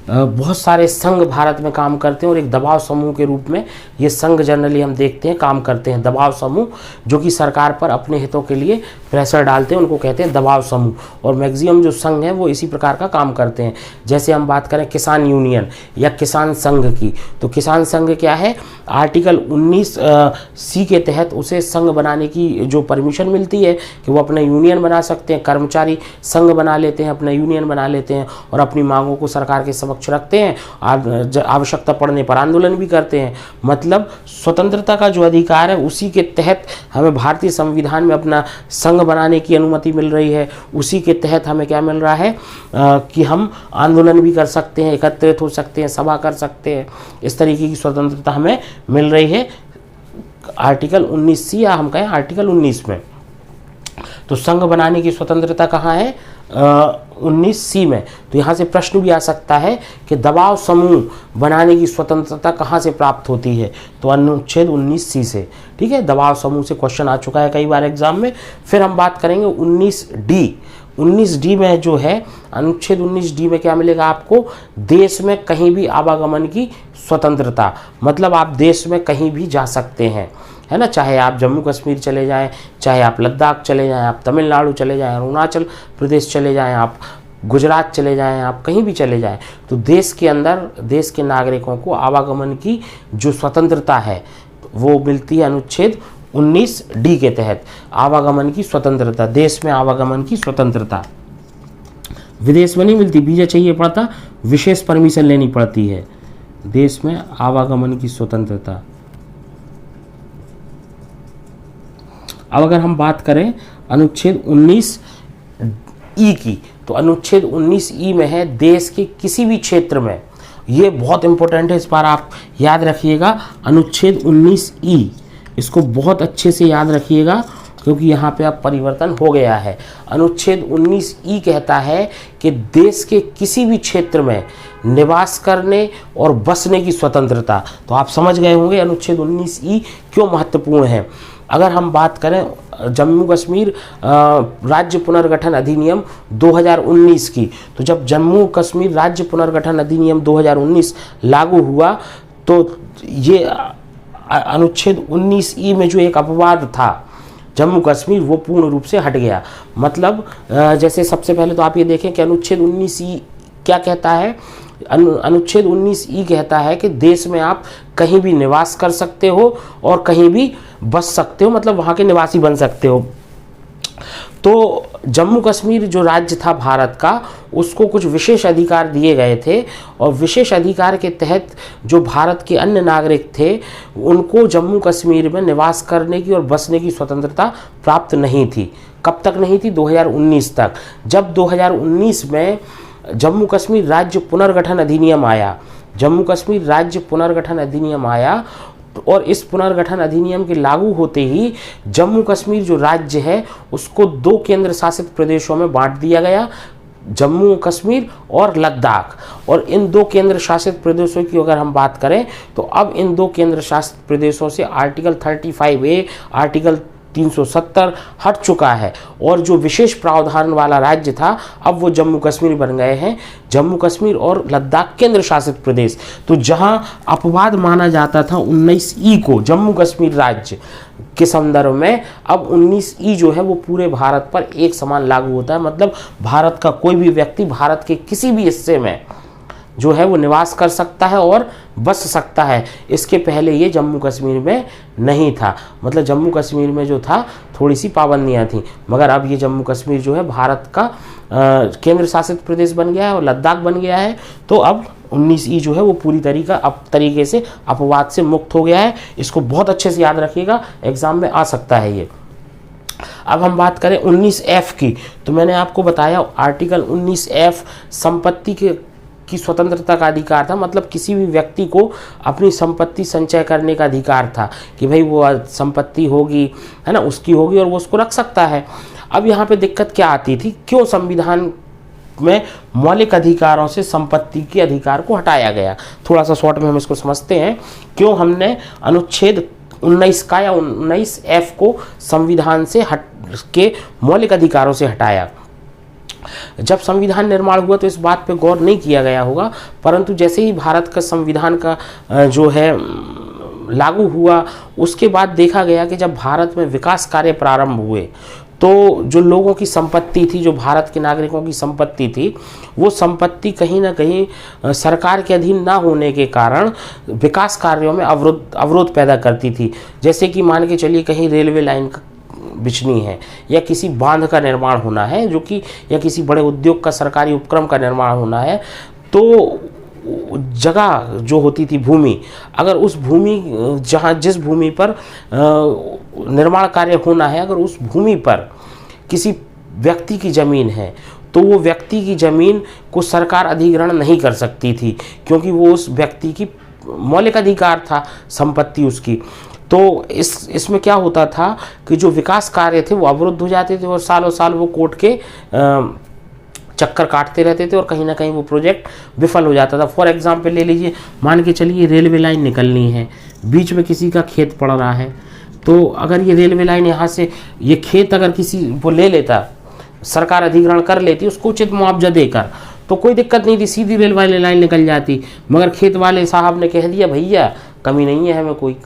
बहुत सारे संघ भारत में काम करते हैं और एक दबाव समूह के रूप में ये संघ जनरली हम देखते हैं काम करते हैं, दबाव समूह जो कि सरकार पर अपने हितों के लिए प्रेशर डालते हैं, उनको कहते हैं दबाव समूह। और मैक्सिमम जो संघ हैं वो इसी प्रकार का काम करते हैं। जैसे हम बात करें किसान यूनियन या किसान संघ की, तो किसान संघ क्या है, आर्टिकल 19C के तहत उसे संघ बनाने की जो परमिशन मिलती है कि वो अपना यूनियन बना सकते हैं, कर्मचारी संघ बना लेते हैं, अपना यूनियन बना लेते हैं और अपनी मांगों को सरकार के समक्ष रखते हैं, आवश्यकता पड़ने पर आंदोलन भी करते हैं। मतलब स्वतंत्रता का जो अधिकार है उसी के तहत हमें भारतीय संविधान में अपना संघ बनाने की अनुमति मिल रही है, उसी के तहत हमें क्या मिल रहा है कि हम आंदोलन भी कर सकते हैं, एकत्रित हो सकते हैं, सभा कर सकते हैं, इस तरीके की स्वतंत्रता हमें मिल रही है आर्टिकल 19C या हम कहें आर्टिकल 19 में। तो संघ बनाने की स्वतंत्रता कहाँ है, 19C में। तो यहाँ से प्रश्न भी आ सकता है कि दबाव समूह बनाने की स्वतंत्रता कहाँ से प्राप्त होती है, तो अनुच्छेद 19C से, ठीक है। दबाव समूह से क्वेश्चन आ चुका है कई बार एग्जाम में। फिर हम बात करेंगे 19D। 19D में जो है, अनुच्छेद 19D में क्या मिलेगा आपको, देश में कहीं भी आवागमन की स्वतंत्रता, मतलब आप देश में कहीं भी जा सकते हैं, है ना, चाहे आप जम्मू कश्मीर चले जाएं, चाहे आप लद्दाख चले जाएं, आप तमिलनाडु चले जाएं, अरुणाचल प्रदेश चले जाएं, आप गुजरात चले जाएं, आप कहीं भी चले जाएं, तो देश के अंदर देश के नागरिकों को आवागमन की जो स्वतंत्रता है वो मिलती है अनुच्छेद 19D के तहत। आवागमन की स्वतंत्रता, देश में आवागमन की स्वतंत्रता, विदेश में नहीं मिलती, वीजा चाहिए पड़ता, विशेष परमिशन लेनी पड़ती है। देश में आवागमन की स्वतंत्रता। अब अगर हम बात करें अनुच्छेद 19E की, तो अनुच्छेद 19E में है देश के किसी भी क्षेत्र में, ये बहुत इंपॉर्टेंट है, इस बार आप याद रखिएगा अनुच्छेद 19E, इसको बहुत अच्छे से याद रखिएगा क्योंकि यहाँ पे अब परिवर्तन हो गया है। अनुच्छेद 19E कहता है कि देश के किसी भी क्षेत्र में निवास करने और बसने की स्वतंत्रता। तो आप समझ गए होंगे अनुच्छेद 19E क्यों महत्वपूर्ण है। अगर हम बात करें जम्मू कश्मीर राज्य पुनर्गठन अधिनियम 2019 की, तो जब जम्मू कश्मीर राज्य पुनर्गठन अधिनियम 2019 लागू हुआ तो ये अनुच्छेद 19E में जो एक अपवाद था जम्मू कश्मीर, वो पूर्ण रूप से हट गया। मतलब जैसे सबसे पहले तो आप ये देखें कि अनुच्छेद 19E क्या कहता है, अनुच्छेद 19E कहता है कि देश में आप कहीं भी निवास कर सकते हो और कहीं भी बस सकते हो, मतलब वहाँ के निवासी बन सकते हो। तो जम्मू कश्मीर जो राज्य था भारत का, उसको कुछ विशेष अधिकार दिए गए थे और विशेष अधिकार के तहत जो भारत के अन्य नागरिक थे उनको जम्मू कश्मीर में निवास करने की और बसने की स्वतंत्रता प्राप्त नहीं थी। कब तक नहीं थी, 2019 तक। जब 2019 में जम्मू कश्मीर राज्य पुनर्गठन अधिनियम आया, जम्मू कश्मीर राज्य पुनर्गठन अधिनियम आया और इस पुनर्गठन अधिनियम के लागू होते ही जम्मू कश्मीर जो राज्य है उसको 2 केंद्र शासित प्रदेशों में बांट दिया गया, जम्मू कश्मीर और लद्दाख। और इन 2 केंद्र शासित प्रदेशों की अगर हम बात करें तो अब इन 2 केंद्र शासित प्रदेशों से आर्टिकल 35A, आर्टिकल 370 हट चुका है और जो विशेष प्रावधान वाला राज्य था अब वो जम्मू कश्मीर बन गए हैं, जम्मू कश्मीर और लद्दाख केंद्र शासित प्रदेश। तो जहां अपवाद माना जाता था 19E को जम्मू कश्मीर राज्य के संदर्भ में, अब 19E जो है वो पूरे भारत पर एक समान लागू होता है। मतलब भारत का कोई भी व्यक्ति भारत के किसी भी हिस्से में जो है वो निवास कर सकता है और बस सकता है। इसके पहले ये जम्मू कश्मीर में नहीं था, मतलब जम्मू कश्मीर में जो था थोड़ी सी पाबंदियां थी, मगर अब ये जम्मू कश्मीर जो है भारत का केंद्र शासित प्रदेश बन गया है और लद्दाख बन गया है। तो अब 19E जो है वो पूरी तरीके से अपवाद से मुक्त हो गया है। इसको बहुत अच्छे से याद रखिएगा, एग्जाम में आ सकता है ये। अब हम बात करें 19F की, तो मैंने आपको बताया आर्टिकल 19F संपत्ति की स्वतंत्रता का अधिकार था, मतलब किसी भी व्यक्ति को अपनी संपत्ति संचय करने का अधिकार था कि भाई वो संपत्ति होगी, है ना, उसकी होगी और वो उसको रख सकता है। अब यहाँ पे दिक्कत क्या आती थी, क्यों संविधान में मौलिक अधिकारों से संपत्ति के अधिकार को हटाया गया। थोड़ा सा शॉर्ट में हम इसको समझते हैं, क्यों हमने अनुच्छेद 19 का या 19F को संविधान से के मौलिक अधिकारों से हटाया। जब संविधान निर्माण हुआ तो इस बात पे गौर नहीं किया गया होगा, परंतु जैसे ही भारत का संविधान का जो है लागू हुआ, उसके बाद देखा गया कि जब भारत में विकास कार्य प्रारंभ हुए तो जो लोगों की संपत्ति थी, जो भारत के नागरिकों की संपत्ति थी, वो संपत्ति कहीं ना कहीं सरकार के अधीन ना होने के कारण विकास कार्यों में अवरोध पैदा करती थी। जैसे कि मान के चलिए कहीं रेलवे लाइन बिछनी है या किसी बांध का निर्माण होना है, जो कि या किसी बड़े उद्योग का सरकारी उपक्रम का निर्माण होना है, तो जगह जो होती थी भूमि, अगर उस भूमि जिस भूमि पर निर्माण कार्य होना है, अगर उस भूमि पर किसी व्यक्ति की ज़मीन है तो वो व्यक्ति की ज़मीन को सरकार अधिग्रहण नहीं कर सकती थी, क्योंकि वो उस व्यक्ति की मौलिक अधिकार था संपत्ति उसकी। तो इसमें क्या होता था कि जो विकास कार्य थे वो अवरुद्ध हो जाते थे और सालों साल वो कोर्ट के चक्कर काटते रहते थे और कहीं ना कहीं वो प्रोजेक्ट विफल हो जाता था। फॉर एग्जांपल ले लीजिए, मान के चलिए रेलवे लाइन निकलनी है, बीच में किसी का खेत पड़ रहा है, तो अगर ये रेलवे लाइन यहाँ से ये खेत अगर किसी वो ले लेता, सरकार अधिग्रहण कर लेती उसको उचित मुआवजा देकर, तो कोई दिक्कत नहीं थी, सीधी रेलवे लाइन निकल जाती। मगर खेत वाले साहब ने कह दिया भैया कमी नहीं है, हमें कोई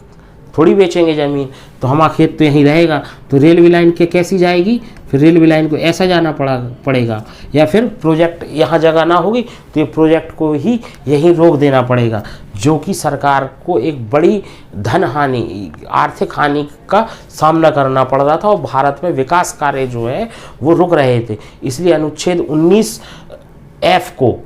थोड़ी बेचेंगे ज़मीन, तो हमारा खेत तो यहीं रहेगा, तो रेलवे लाइन के कैसी जाएगी, फिर रेलवे लाइन को ऐसा जाना पड़ेगा, या फिर प्रोजेक्ट यहाँ जगह ना होगी तो ये प्रोजेक्ट को ही यहीं रोक देना पड़ेगा, जो कि सरकार को एक बड़ी धन हानि, आर्थिक हानि का सामना करना पड़ रहा था और भारत में विकास कार्य जो है वो रुक रहे थे। इसलिए अनुच्छेद 19F को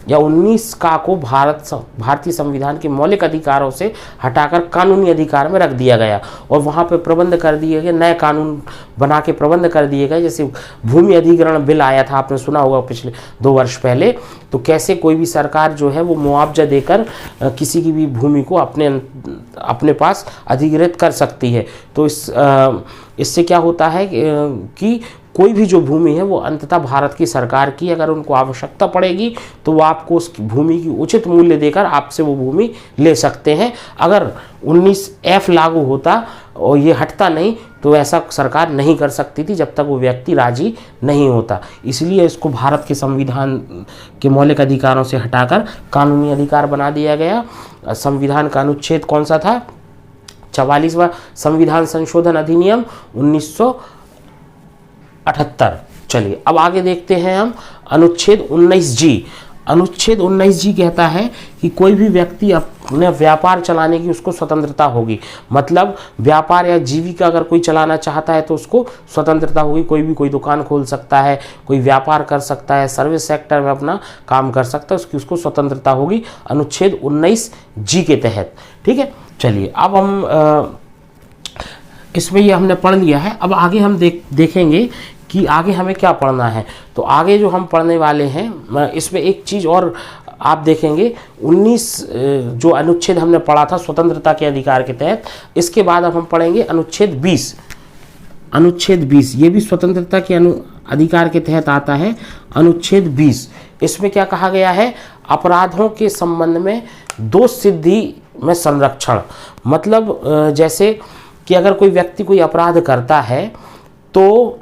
या 19 का को भारतीय संविधान के मौलिक अधिकारों से हटाकर कानूनी अधिकार में रख दिया गया और वहाँ पे प्रबंध कर दिए गए, नए कानून बना के प्रबंध कर दिए गए। जैसे भूमि अधिग्रहण बिल आया था, आपने सुना होगा पिछले 2 वर्ष पहले, तो कैसे कोई भी सरकार जो है वो मुआवजा देकर किसी की भी भूमि को अपने पास अधिग्रहित कर सकती है। तो इससे क्या होता है कि कोई भी जो भूमि है वो अंततः भारत की सरकार की, अगर उनको आवश्यकता पड़ेगी तो वो आपको उस भूमि की उचित मूल्य देकर आपसे वो भूमि ले सकते हैं। अगर 19F लागू होता और ये हटता नहीं तो ऐसा सरकार नहीं कर सकती थी जब तक वो व्यक्ति राजी नहीं होता। इसलिए इसको भारत के संविधान के मौलिक अधिकारों से हटाकर कानूनी अधिकार बना दिया गया। संविधान का अनुच्छेद कौन सा था? 44वां संविधान संशोधन अधिनियम 1978। चलिए अब आगे देखते हैं हम अनुच्छेद 19G। अनुच्छेद 19G कहता है कि कोई भी व्यक्ति अपने व्यापार चलाने की उसको स्वतंत्रता होगी। मतलब व्यापार या जीविका अगर कोई चलाना चाहता है तो उसको स्वतंत्रता होगी। कोई भी कोई दुकान खोल सकता है, कोई व्यापार कर सकता है, सर्विस सेक्टर में अपना काम कर सकता है, उसको स्वतंत्रता होगी अनुच्छेद 19G के तहत। ठीक है, चलिए अब हम इसमें ये हमने पढ़ लिया है। अब आगे हम देखेंगे कि आगे हमें क्या पढ़ना है। तो आगे जो हम पढ़ने वाले हैं इसमें एक चीज़ और आप देखेंगे, 19 जो अनुच्छेद हमने पढ़ा था स्वतंत्रता के अधिकार के तहत, इसके बाद अब हम पढ़ेंगे अनुच्छेद 20। अनुच्छेद 20 ये भी स्वतंत्रता के अधिकार के तहत आता है। अनुच्छेद 20 इसमें क्या कहा गया है? अपराधों के संबंध में दोष सिद्धि में संरक्षण। मतलब जैसे कि अगर कोई व्यक्ति कोई अपराध करता है तो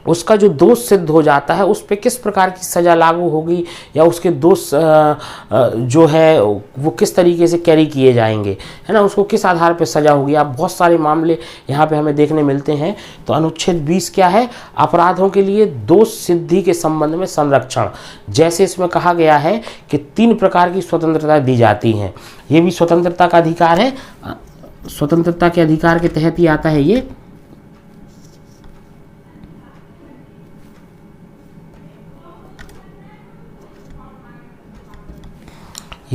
उसका जो दोष सिद्ध हो जाता है उस पर किस प्रकार की सज़ा लागू होगी, या उसके दोष जो है वो किस तरीके से कैरी किए जाएंगे, है ना, उसको किस आधार पर सज़ा होगी। आप बहुत सारे मामले यहाँ पे हमें देखने मिलते हैं। तो अनुच्छेद 20 क्या है, अपराधों के लिए दोष सिद्धि के संबंध में संरक्षण। जैसे इसमें कहा गया है कि 3 प्रकार की स्वतंत्रता दी जाती हैं, ये भी स्वतंत्रता का अधिकार है, स्वतंत्रता के अधिकार के तहत ही आता है ये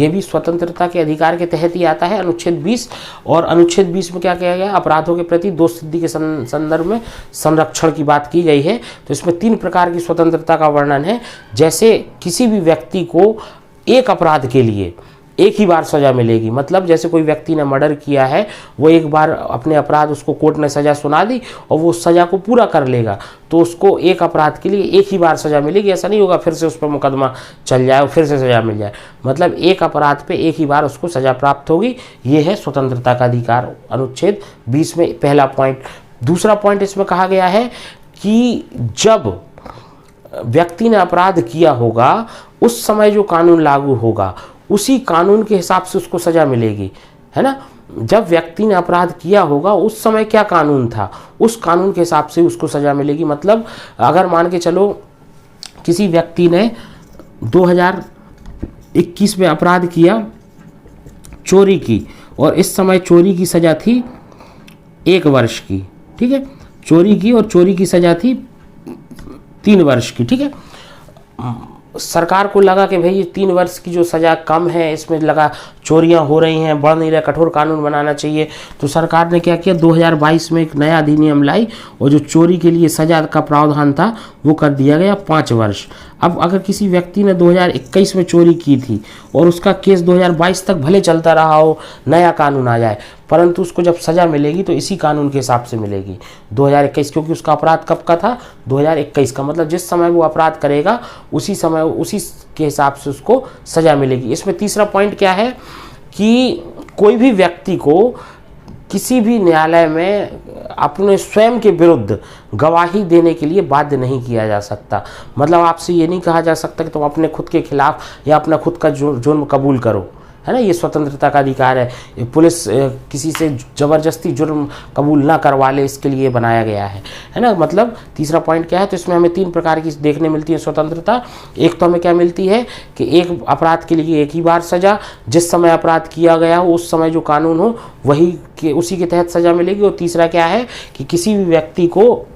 भी स्वतंत्रता के अधिकार के तहत ही आता है, अनुच्छेद 20। और अनुच्छेद 20 में क्या किया गया, अपराधों के प्रति दोष सिद्धि के संदर्भ में संरक्षण की बात की गई है। तो इसमें 3 प्रकार की स्वतंत्रता का वर्णन है। जैसे किसी भी व्यक्ति को एक अपराध के लिए एक ही बार सज़ा मिलेगी, मतलब जैसे कोई व्यक्ति ने मर्डर किया है, वो एक बार अपने अपराध उसको कोर्ट ने सज़ा सुना दी और वो सज़ा को पूरा कर लेगा, तो उसको एक अपराध के लिए एक ही बार सज़ा मिलेगी। ऐसा नहीं होगा फिर से उस पर मुकदमा चल जाए और फिर से सज़ा मिल जाए, मतलब एक अपराध पे एक ही बार उसको सज़ा प्राप्त होगी। ये है स्वतंत्रता का अधिकार, अनुच्छेद 20 में पहला पॉइंट। दूसरा पॉइंट इसमें कहा गया है कि जब व्यक्ति ने अपराध किया होगा उस समय जो कानून लागू होगा उसी कानून के हिसाब से उसको सज़ा मिलेगी, है ना। जब व्यक्ति ने अपराध किया होगा उस समय क्या कानून था, उस कानून के हिसाब से उसको सज़ा मिलेगी। मतलब अगर मान के चलो किसी व्यक्ति ने 2021 में अपराध किया, चोरी की, और इस समय चोरी की सज़ा थी 1 वर्ष की, ठीक है, चोरी की और चोरी की सज़ा थी 3 वर्ष की, ठीक है। सरकार को लगा कि भाई ये 3 वर्ष की जो सज़ा कम है, इसमें लगा चोरियां हो रही हैं, बढ़ नहीं रहा, कठोर कानून बनाना चाहिए। तो सरकार ने क्या किया, 2022 में एक नया अधिनियम लाई और जो चोरी के लिए सज़ा का प्रावधान था वो कर दिया गया 5 वर्ष। अब अगर किसी व्यक्ति ने 2021 में चोरी की थी और उसका केस 2022 तक भले चलता रहा हो, नया कानून आ जाए, परंतु उसको जब सज़ा मिलेगी तो इसी कानून के हिसाब से मिलेगी 2021, क्योंकि उसका अपराध कब का था, 2021 का। मतलब जिस समय वो अपराध करेगा उसी समय उसी के हिसाब से उसको सज़ा मिलेगी। इसमें तीसरा पॉइंट क्या है कि कोई भी व्यक्ति को किसी भी न्यायालय में अपने स्वयं के विरुद्ध गवाही देने के लिए बाध्य नहीं किया जा सकता। मतलब आपसे ये नहीं कहा जा सकता कि तुम अपने खुद के खिलाफ या अपना खुद का जुर्म कबूल करो, है ना, ये स्वतंत्रता का अधिकार है। पुलिस किसी से ज़बरदस्ती जुर्म कबूल ना करवा ले, इसके लिए बनाया गया है ना। मतलब तीसरा पॉइंट क्या है, तो इसमें हमें 3 प्रकार की देखने मिलती है स्वतंत्रता। एक तो हमें क्या मिलती है कि एक अपराध के लिए एक ही बार सज़ा, जिस समय अपराध किया गया हो उस समय जो कानून हो उसी के तहत सज़ा मिलेगी। और तीसरा क्या है कि किसी भी व्यक्ति को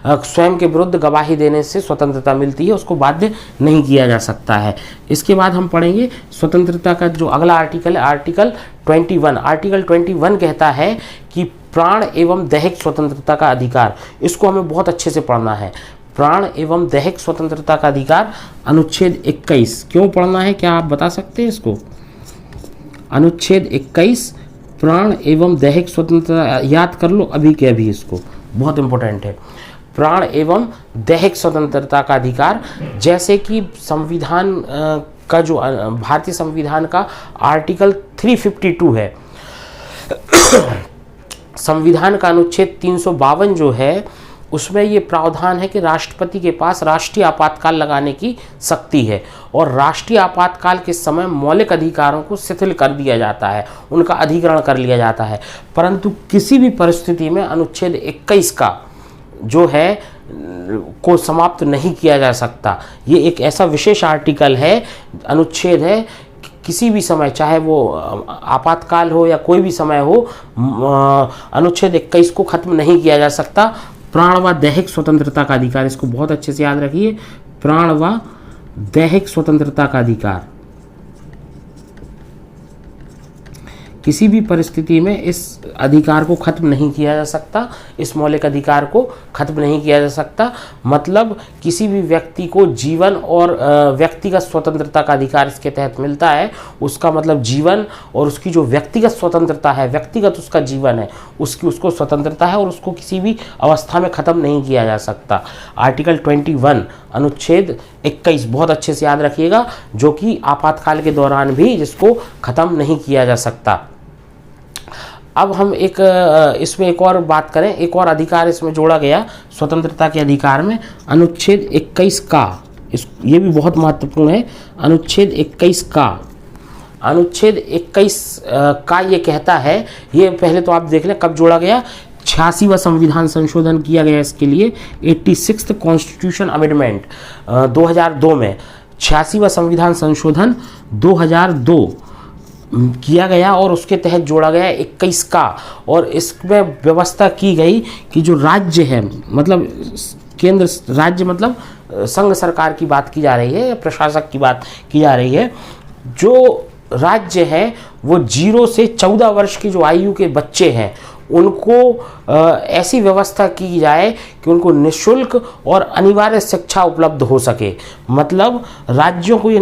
स्वयं के विरुद्ध गवाही देने से स्वतंत्रता मिलती है, उसको बाध्य नहीं किया जा सकता है। इसके बाद हम पढ़ेंगे स्वतंत्रता का जो अगला आर्टिकल है, आर्टिकल 21। आर्टिकल 21 कहता है कि प्राण एवं दैहिक स्वतंत्रता का अधिकार, इसको हमें बहुत अच्छे से पढ़ना है। प्राण एवं दैहिक स्वतंत्रता का अधिकार, अनुच्छेद 21। क्यों पढ़ना है, क्या आप बता सकते हैं इसको? अनुच्छेद 21 प्राण एवं दैहिक स्वतंत्रता, याद कर लो अभी के अभी, इसको बहुत इंपॉर्टेंट है। प्राण एवं दैहिक स्वतंत्रता का अधिकार, जैसे कि संविधान का जो भारतीय संविधान का आर्टिकल 352 है, संविधान का अनुच्छेद 352 जो है उसमें ये प्रावधान है कि राष्ट्रपति के पास राष्ट्रीय आपातकाल लगाने की शक्ति है और राष्ट्रीय आपातकाल के समय मौलिक अधिकारों को शिथिल कर दिया जाता है, उनका अधिग्रहण कर लिया जाता है। परंतु किसी भी परिस्थिति में अनुच्छेद 21 का जो है को समाप्त नहीं किया जा सकता। ये एक ऐसा विशेष आर्टिकल है, अनुच्छेद है, किसी भी समय, चाहे वो आपातकाल हो या कोई भी समय हो, अनुच्छेद 21 को खत्म नहीं किया जा सकता। प्राण व दैहिक स्वतंत्रता का अधिकार, इसको बहुत अच्छे से याद रखिए, प्राण व दैहिक स्वतंत्रता का अधिकार, किसी भी परिस्थिति में इस अधिकार को खत्म नहीं किया जा सकता, इस मौलिक अधिकार को खत्म नहीं किया जा सकता। मतलब किसी भी व्यक्ति को जीवन और व्यक्तिगत स्वतंत्रता का अधिकार इसके तहत मिलता है। उसका मतलब जीवन और उसकी जो व्यक्तिगत स्वतंत्रता है, व्यक्तिगत उसका जीवन है, उसको स्वतंत्रता है और उसको किसी भी अवस्था में ख़त्म नहीं किया जा सकता। आर्टिकल 21 अनुच्छेद 21 बहुत अच्छे से याद रखिएगा, जो कि आपातकाल के दौरान भी जिसको ख़त्म नहीं किया जा सकता। अब हम इसमें एक और बात करें, एक और अधिकार इसमें जोड़ा गया स्वतंत्रता के अधिकार में, अनुच्छेद 21 का, ये भी बहुत महत्वपूर्ण है। अनुच्छेद 21 का, अनुच्छेद 21 का ये कहता है, ये पहले तो आप देख लें कब जोड़ा गया, 86वां संविधान संशोधन किया गया इसके लिए, 86th कॉन्स्टिट्यूशन अमेंडमेंट 2002 में 86वां संविधान संशोधन 2002 किया गया और उसके तहत जोड़ा गया 21 का। और इसमें व्यवस्था की गई कि जो राज्य है, मतलब केंद्र, राज्य मतलब संघ सरकार की बात की जा रही है या प्रशासक की बात की जा रही है, जो राज्य है वो 0 से 14 वर्ष की जो आयु के बच्चे हैं उनको ऐसी व्यवस्था की जाए कि उनको निःशुल्क और अनिवार्य शिक्षा उपलब्ध हो सके। मतलब राज्य को ये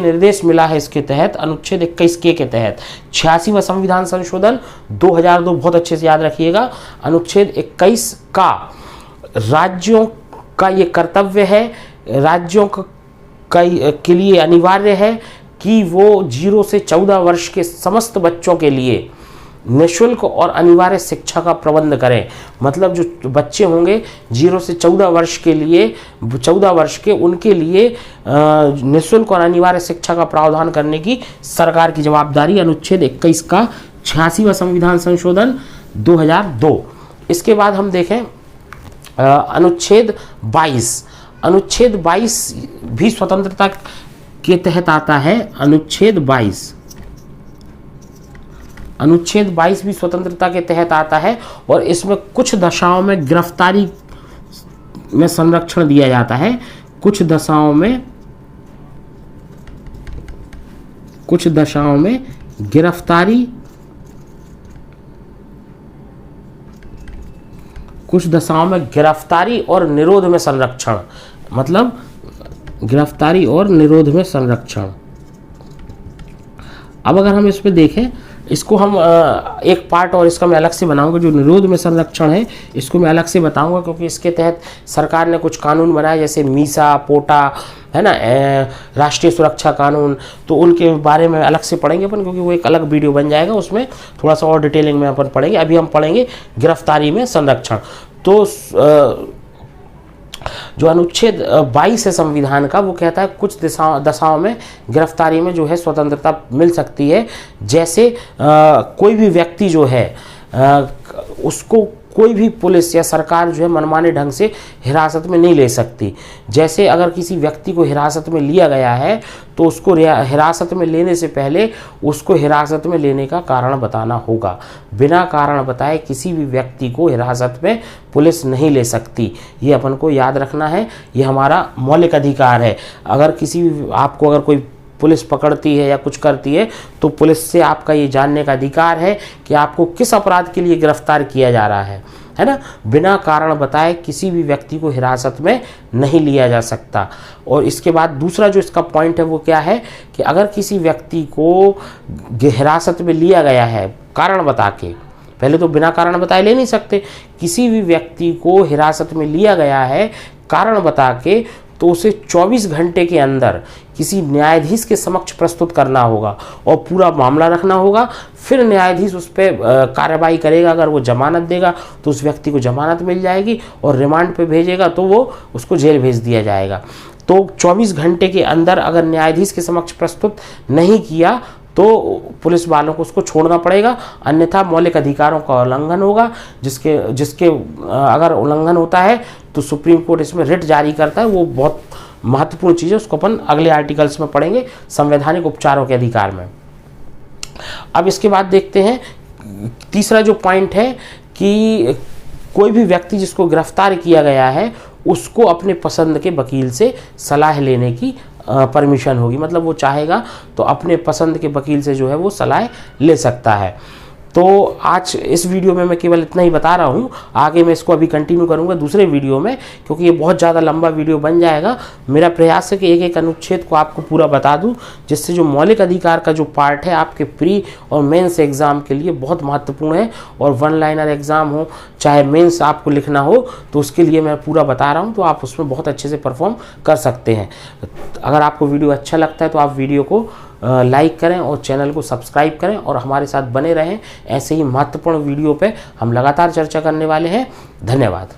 निर्देश मिला है इसके तहत, अनुच्छेद 21 के तहत 86वां संविधान संशोधन 2002, बहुत अच्छे से याद रखिएगा, अनुच्छेद 21 का राज्यों का ये कर्तव्य है, राज्यों के लिए अनिवार्य है कि वो 0 से 14 वर्ष के समस्त बच्चों के लिए निःशुल्क और अनिवार्य शिक्षा का प्रबंध करें। मतलब जो बच्चे होंगे 0 से 14 वर्ष के लिए, 14 वर्ष के, उनके लिए निःशुल्क और अनिवार्य शिक्षा का प्रावधान करने की सरकार की जवाबदारी, अनुच्छेद 21 का 86वां संविधान संशोधन 2002। इसके बाद हम देखें अनुच्छेद 22। अनुच्छेद 22 भी स्वतंत्रता के तहत आता है। अनुच्छेद 22 भी स्वतंत्रता के तहत आता है और इसमें कुछ दशाओं में गिरफ्तारी में संरक्षण दिया जाता है। कुछ दशाओं में गिरफ्तारी, कुछ दशाओं में गिरफ्तारी और निरोध में संरक्षण, मतलब गिरफ्तारी और निरोध में संरक्षण। अब अगर हम इस पे देखें, इसको हम एक पार्ट और इसका मैं अलग से बनाऊंगा, जो निरोध में संरक्षण है इसको मैं अलग से बताऊंगा, क्योंकि इसके तहत सरकार ने कुछ कानून बनाए, जैसे मीसा, पोटा, है ना, राष्ट्रीय सुरक्षा कानून, तो उनके बारे में अलग से पढ़ेंगे अपन, क्योंकि वो एक अलग वीडियो बन जाएगा, उसमें थोड़ा सा और डिटेलिंग में अपन पढ़ेंगे। अभी हम पढ़ेंगे गिरफ्तारी में संरक्षण। तो जो अनुच्छेद 22 है संविधान का, वो कहता है कुछ दशाओं में गिरफ्तारी में जो है स्वतंत्रता मिल सकती है। जैसे कोई भी व्यक्ति जो है उसको कोई भी पुलिस या सरकार जो है मनमाने ढंग से हिरासत में नहीं ले सकती। जैसे अगर किसी व्यक्ति को हिरासत में लिया गया है तो उसको हिरासत में लेने से पहले उसको हिरासत में लेने का कारण बताना होगा। बिना कारण बताए किसी भी व्यक्ति को हिरासत में पुलिस नहीं ले सकती, ये अपन को याद रखना है। ये हमारा मौलिक अधिकार है। अगर आपको अगर कोई पुलिस पकड़ती है या कुछ करती है तो पुलिस से आपका ये जानने का अधिकार है कि आपको किस अपराध के लिए गिरफ्तार किया जा रहा है ना। बिना कारण बताए किसी भी व्यक्ति को हिरासत में नहीं लिया जा सकता। और इसके बाद दूसरा जो इसका पॉइंट है वो क्या है कि अगर किसी व्यक्ति को हिरासत में लिया गया है कारण बता के, पहले तो बिना कारण बताए ले नहीं सकते, किसी भी व्यक्ति को हिरासत में लिया गया है कारण बता के, तो उसे 24 घंटे के अंदर किसी न्यायाधीश के समक्ष प्रस्तुत करना होगा और पूरा मामला रखना होगा। फिर न्यायाधीश उस पर कार्रवाई करेगा। अगर वो जमानत देगा तो उस व्यक्ति को जमानत मिल जाएगी, और रिमांड पे भेजेगा तो वो उसको जेल भेज दिया जाएगा। तो 24 घंटे के अंदर अगर न्यायाधीश के समक्ष प्रस्तुत नहीं किया तो पुलिस वालों को उसको छोड़ना पड़ेगा, अन्यथा मौलिक अधिकारों का उल्लंघन होगा, जिसके अगर उल्लंघन होता है तो सुप्रीम कोर्ट इसमें रिट जारी करता है। वो बहुत महत्वपूर्ण चीज़ है, उसको अपन अगले आर्टिकल्स में पढ़ेंगे, संवैधानिक उपचारों के अधिकार में। अब इसके बाद देखते हैं तीसरा जो पॉइंट है कि कोई भी व्यक्ति जिसको गिरफ्तार किया गया है उसको अपने पसंद के वकील से सलाह लेने की परमिशन होगी। मतलब वो चाहेगा तो अपने पसंद के वकील से जो है वो सलाह ले सकता है। तो आज इस वीडियो में मैं केवल इतना ही बता रहा हूँ, आगे मैं इसको अभी कंटिन्यू करूँगा दूसरे वीडियो में, क्योंकि ये बहुत ज़्यादा लंबा वीडियो बन जाएगा। मेरा प्रयास है कि एक एक अनुच्छेद को आपको पूरा बता दूँ, जिससे जो मौलिक अधिकार का जो पार्ट है आपके प्री और मेंस एग्ज़ाम के लिए बहुत महत्वपूर्ण है। और वन लाइनर एग्ज़ाम हो चाहे मेंस आपको लिखना हो तो उसके लिए मैं पूरा बता रहा हूँ, तो आप उसमें बहुत अच्छे से परफॉर्म कर सकते हैं। अगर आपको वीडियो अच्छा लगता है तो आप वीडियो को लाइक करें और चैनल को सब्सक्राइब करें और हमारे साथ बने रहें। ऐसे ही महत्वपूर्ण वीडियो पे हम लगातार चर्चा करने वाले हैं। धन्यवाद।